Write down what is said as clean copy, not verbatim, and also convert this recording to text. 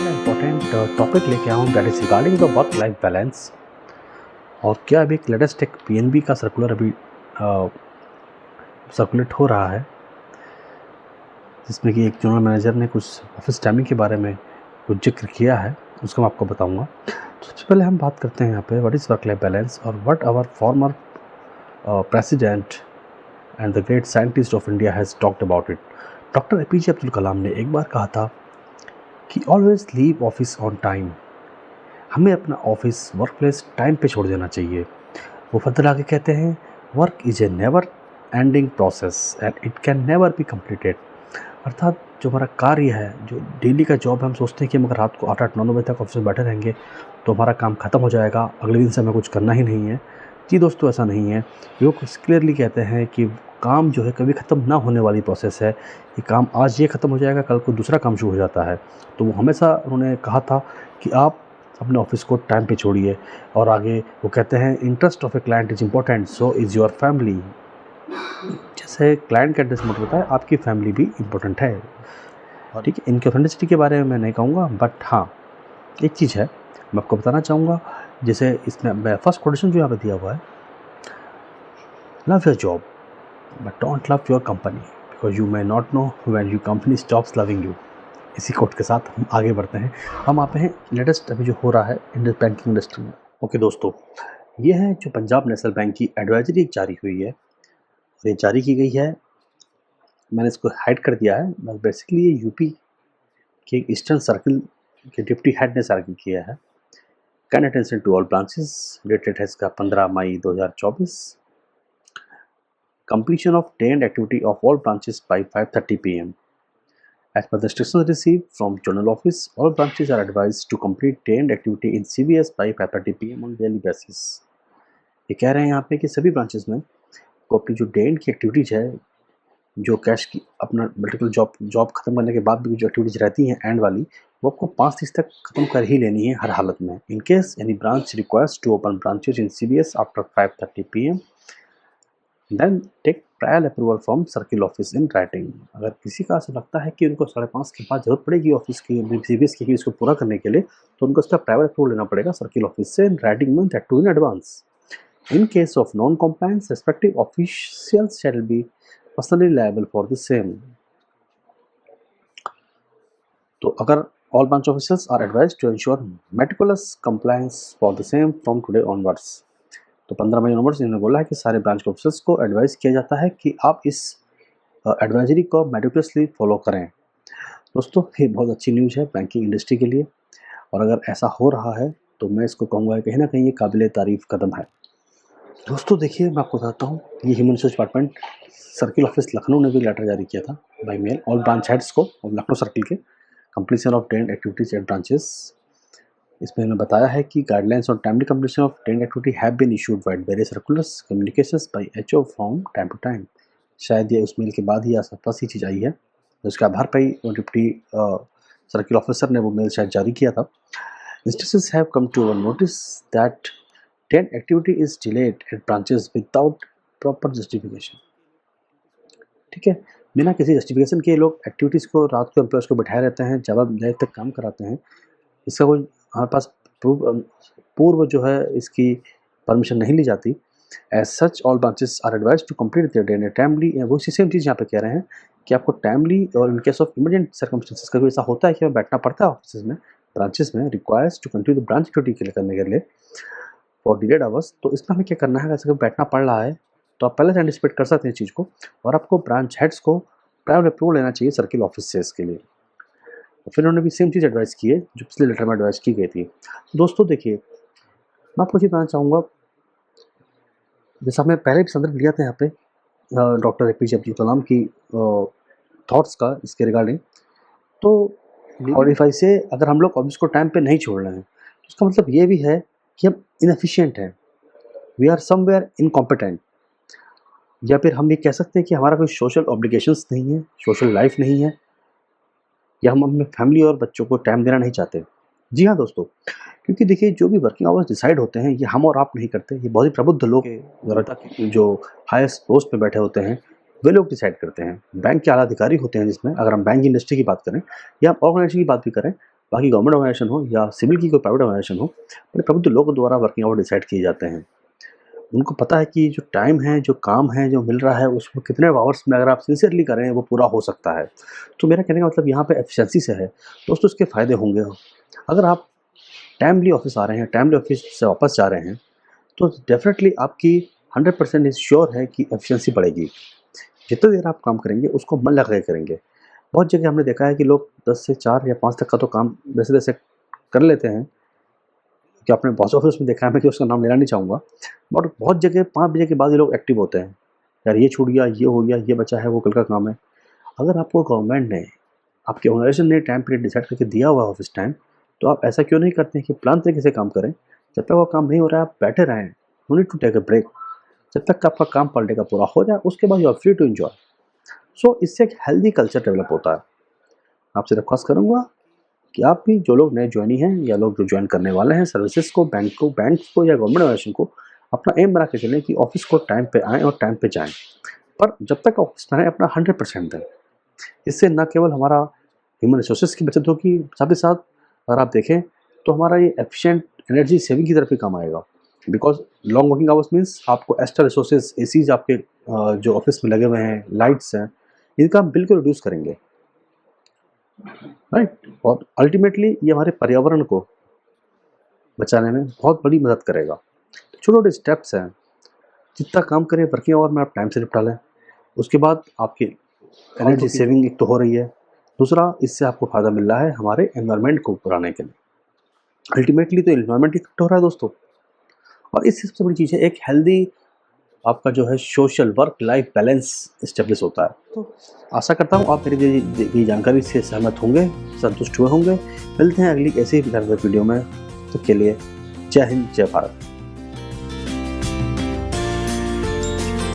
Important topic लेके आया हूँ that is regarding the work life balance. और क्या अभी एक लेटेस्ट एक पीएनबी का सर्कुलर अभी सर्कुलेट हो रहा है, जिसमें कि एक जनरल मैनेजर ने कुछ ऑफिस टाइमिंग के बारे में कुछ जिक्र किया है, उसको मैं आपको बताऊंगा। तो सबसे पहले हम बात करते हैं यहाँ पे what is work life balance और what our former president and the great scientist of India has talked about it. Doctor APJ Abdul Kalam ने एक बार कहा था कि always leave office on time. हमें अपना ऑफिस वर्क प्लेस टाइम पे छोड़ देना चाहिए। वो फर्दर आगे कहते हैं work is a never ending process and it can never be completed. अर्थात जो हमारा कार्य है, जो डेली का जॉब है, हम सोचते हैं कि हम अगर रात को 8-9 बजे तक ऑफिस में बैठे रहेंगे तो हमारा काम ख़त्म हो जाएगा, अगले दिन से हमें कुछ करना ही नहीं है। जी दोस्तों, ऐसा नहीं है। योग क्लियरली कहते हैं कि काम जो है कभी ख़त्म ना होने वाली प्रोसेस है। ये काम आज ये ख़त्म हो जाएगा, कल को दूसरा काम शुरू हो जाता है। तो वो हमेशा उन्होंने कहा था कि आप अपने ऑफिस को टाइम पे छोड़िए। और आगे वो कहते हैं interest of a client is important, so is your family. जैसे क्लाइंट का इंटरेस्ट इम्पोर्टेंट होता है, आपकी फैमिली भी इम्पोर्टेंट है। ठीक है, इनकी ऑथेंटिसिटी के बारे में मैं नहीं कहूँगा, बट हाँ एक चीज़ है मैं आपको बताना चाहूँगा। जैसे इसमें फर्स्ट कोटेशन जो यहाँ पे दिया हुआ है, love your job but don't love your company because you may not know when your company stops loving you. इसी कोट के साथ हम आगे बढ़ते हैं। हम आते हैं लेटेस्ट अभी जो हो रहा है इंडियन बैंकिंग इंडस्ट्री में। ओके दोस्तों, ये है जो पंजाब नेशनल बैंक की एडवाइजरी जारी हुई है। ये जारी की गई है, मैंने इसको हाइड कर दिया है। बेसिकली ये यूपी के ईस्टर्न सर्किल के डिप्टी हेड ने सर्किल किया है। Can attention to all branches, dated है इसका 15 मई 2024। Completion of day end activity of all branches by 5:30 PM। As per the instructions received from Journal Office, all branches are advised to complete day end activity in CBS by 5:30 PM on daily basis। ये कह रहे हैं यहाँ पे कि सभी branches में को अपनी जो डे एंड की एक्टिविटीज़ है, जो कैश की अपना मल्टीपल जॉब खत्म करने के बाद भी जो एक्टिविटीज़ रहती हैं एंड वाली, वो आपको 5:30 तक खत्म कर ही लेनी है हर हालत में। In case any branch requires to open branches in CBS after 5:30 PM, then take trial approval from circle office in writing. अगर किसी का ऐसा लगता है कि उनको 5:30 के बाद जरूरत पड़ेगी ऑफिस की CBS की इसको पूरा करने के लिए, तो उनको उसका प्राइवेट अप्रूवल लेना पड़ेगा सर्किल ऑफिस से इन राइटिंग में, that too in advance. In case of non compliance, respective officials shall be personally liable for the same. तो अगर all branch officers are advised to ensure meticulous compliance for the same from today onwards. तो 15 मई onwards इन्होंने बोला है कि सारे branch officers को advice किया जाता है कि आप इस एडवाइजरी को मेटिकुलसली फॉलो करें। दोस्तों, ये बहुत अच्छी न्यूज़ है बैंकिंग इंडस्ट्री के लिए, और अगर ऐसा हो रहा है तो मैं इसको कहूँगा कहीं ना कहीं ये काबिल तारीफ कदम है। दोस्तों देखिए, मैं आपको बताता हूँ, ये human resource department circle office Lucknow ने भी लेटर जारी किया था by mail all branch heads को और लखनऊ सर्किल के, completion of day activities at branches. इसमें उन्होंने बताया है कि guidelines on timely completion of day activity have been issued by various circulars communications by HO from time to time. शायद ये उस मेल के बाद ही आसपास ही चीज़ आई है, उसके आधार पर ही डिप्टी सर्किल ऑफिसर ने वो मेल शायद जारी किया था। Instances have come to our notice that 10 activity is delayed at branches without proper justification. ठीक है, बिना किसी जस्टिफिकेशन के लोग एक्टिविटीज़ को रात को एम्प्लॉयज़ को बैठाए रहते हैं, ज़्यादा देर तक काम कराते हैं। इसका कोई हमारे पास पूर्व जो है इसकी परमिशन नहीं ली जाती। As such all branches are advise to complete their day timely. वो सेम चीज़ यहाँ पे कह रहे हैं कि आपको टाइमली, और in case of emergent circumstances कभी ऐसा होता है कि हमें बैठना पड़ता है ऑफिस में, ब्रांचेस में, requires to continue the branch duty के लिए करने के लिए फॉर डिलेड आवर्स। तो इसमें हमें क्या करना है, अगर बैठना पड़ रहा है तो आप पहले से एंटिसिपेट कर सकते हैं चीज़ को, और आपको ब्रांच हेड्स को प्राइवेट अप्रूवल लेना चाहिए सर्किल ऑफिस से इसके लिए। तो फिर उन्होंने भी सेम चीज़ एडवाइस की है जो पिछले लेटर में एडवाइस की गई थी। दोस्तों देखिए, मैं आपको ये बताना चाहूँगा, जैसा हमने पहले भी संदर्भ लिया था यहाँ पे डॉक्टर APJ अब्दुल कलाम की थॉट्स का इसके रिगार्डिंग। तो और इफ आई से अगर हम लोग ऑफिस को टाइम पे नहीं छोड़ रहे हैं तो इसका मतलब ये भी है कि हम इनएफिशिएंट हैं, वी आर समवेयर इनकॉम्पिटेंट, या फिर हम ये कह सकते हैं कि हमारा कोई सोशल ऑब्लिगेशंस नहीं है, सोशल लाइफ नहीं है, या हम अपने फैमिली और बच्चों को टाइम देना नहीं चाहते। जी हाँ दोस्तों, क्योंकि देखिए जो भी वर्किंग आवर्स डिसाइड होते हैं ये हम और आप नहीं करते, ये बहुत ही प्रबुद्ध लोग जो हाईएस्ट पोस्ट पे बैठे होते हैं वे लोग डिसाइड करते हैं। बैंक के आला अधिकारी होते हैं, जिसमें अगर हम बैंक इंडस्ट्री की बात करें या हम ऑर्गेनाइजेशन की बात भी करें बाकी गवर्नमेंट ऑर्गेनाइजेशन हो या सिविल की कोई प्राइवेट ऑर्गेनाइजेशन हो, बड़े प्रबुद्ध लोगों द्वारा वर्किंग आवर डिसाइड किए जाते हैं। उनको पता है कि जो टाइम है, जो काम है, जो मिल रहा है, उसमें कितने आवर्स में अगर आप सिंसियरली करें वो पूरा हो सकता है। तो मेरा कहने का मतलब यहाँ पे एफिशिएंसी से है, दोस्तों इसके फ़ायदे होंगे। अगर आप टाइमली ऑफ़िस आ रहे हैं, टाइमली ऑफ़िस से वापस जा रहे हैं, तो डेफ़िनेटली आपकी 100% इज़ श्योर है कि एफिशिएंसी बढ़ेगी। जितनी देर आप काम करेंगे उसको मन लगा के करेंगे। बहुत जगह हमने देखा है कि लोग 10 से 4 या 5 तक का तो काम जैसे-तैसे कर लेते हैं, कि आपने बॉस ऑफिस में देखा है, मैं कि उसका नाम लेना नहीं चाहूँगा, बट बहुत जगह 5 बजे के बाद ये लोग एक्टिव होते हैं। यार ये छूट गया, ये हो गया, ये बचा है, वो कल का काम है। अगर आपको गवर्नमेंट ने, आपके ऑर्गेनाइजेशन ने टाइम पीरियड डिसाइड करके दिया हुआ है ऑफिस टाइम, तो आप ऐसा क्यों नहीं करते हैं कि प्लान तरीके से काम करें। जब तक वो काम नहीं हो रहा है आप बैठे रहें, no need to take a break. जब तक आपका काम पर डे का पूरा हो जाए उसके बाद you are free to enjoy. So इससे एक हेल्दी कल्चर डेवलप होता है। आपसे रिक्वेस्ट करूँगा कि आप भी, जो लोग नए ज्वाइनी हैं या लोग जो ज्वाइन करने वाले हैं सर्विसेज को, बैंक को या गवर्नमेंट ऑर्गेनाइजेशन को, अपना एम बना के चलें कि ऑफिस को टाइम पे आएँ और टाइम पे जाएँ। पर जब तक ऑफिस में रहें अपना 100% दें। इससे न केवल हमारा ह्यूमन रिसोर्सेज की बचत होगी, साथ ही साथ अगर आप देखें तो हमारा ये एफिशिएंट एनर्जी सेविंग की तरफ भी काम आएगा। Because long working hours means आपको एक्स्ट्रा रिसोर्सेज, एसीज़ आपके जो ऑफिस में लगे हुए हैं, लाइट्स हैं, इनका हम बिल्कुल रिड्यूस करेंगे, राइट? और अल्टीमेटली ये हमारे पर्यावरण को बचाने में बहुत बड़ी मदद करेगा। छोटे-छोटे स्टेप्स हैं, जितना काम करें वर्किंग आवर में आप टाइम से निपटा लें। उसके बाद आपकी एनर्जी सेविंग एक तो हो रही है, दूसरा इससे आपको फ़ायदा मिल रहा है हमारे एनवायरनमेंट को बढ़ाने के लिए। अल्टीमेटली तो एनवायरनमेंट इफ़ेक्ट हो रहा है दोस्तों। और इससे सबसे बड़ी चीज़ है एक हेल्दी आपका जो है social work life balance establish होता है। तो आशा करता हूँ आप मेरी दी गई जानकारी से सहमत होंगे, संतुष्ट हुए होंगे। मिलते हैं अगली ऐसे ही वीडियो में, तब के लिए जय हिंद, जय भारत।